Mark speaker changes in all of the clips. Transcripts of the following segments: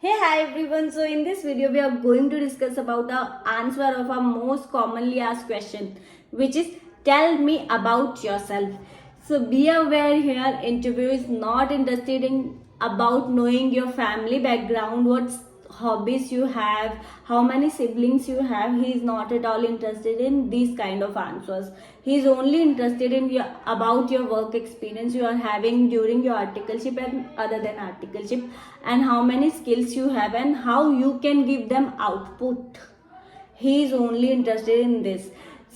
Speaker 1: Hey, hi everyone. So in this video we are going to discuss about the answer of our most commonly asked question, which is tell me about yourself. So be aware here, interview is not interested in about knowing your family background, what hobbies you have, how many siblings you have. He is not at all interested in these kind of answers. He is only interested in your about your work experience you are having during your articleship and other than articleship, and how many skills you have and how you can give them output. He is only interested in this.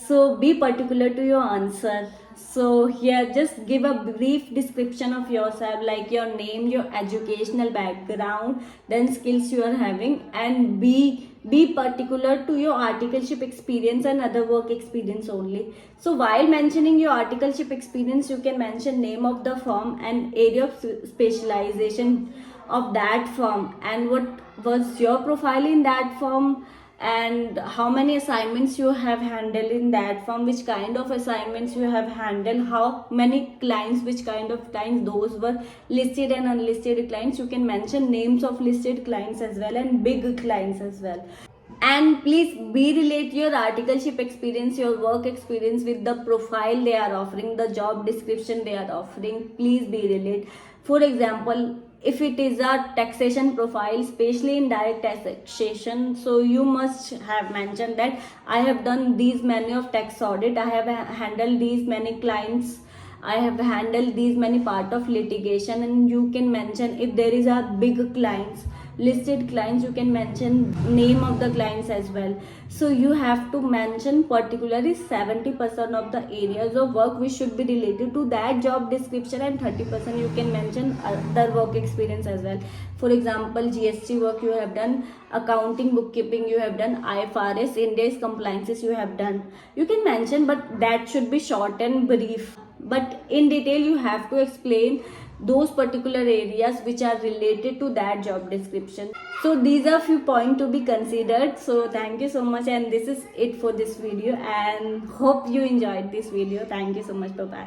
Speaker 1: So be particular to your answer. So here just give a brief description of yourself, like your name, your educational background, then skills you are having, and be particular to your articleship experience and other work experience only. So while mentioning your articleship experience, you can mention name of the firm and area of specialization of that firm, and what was your profile in that firm, and how many assignments you have handled in that firm, which kind of assignments you have handled, how many clients, which kind of clients, those were listed and unlisted clients. You can mention names of listed clients as well and big clients as well. And please be relate your articleship experience, your work experience with the profile they are offering, the job description they are offering. Please be relate. For example, if it is a taxation profile, especially in direct taxation, so you must have mentioned that I have done these many of tax audit, I have handled these many clients, I have handled these many part of litigation. And you can mention, if there is a big clients, listed clients, you can mention name of the clients as well. So you have to mention particularly 70% of the areas of work which should be related to that job description, and 30% you can mention other work experience as well. For example, GST work you have done, accounting, bookkeeping you have done, IFRS, India's compliances you have done. You can mention, but that should be short and brief. But in detail you have to explain those particular areas which are related to that job description. So these are few points to be considered. So thank you so much, and this is it for this video, and hope you enjoyed this video. Thank you so much. Bye bye.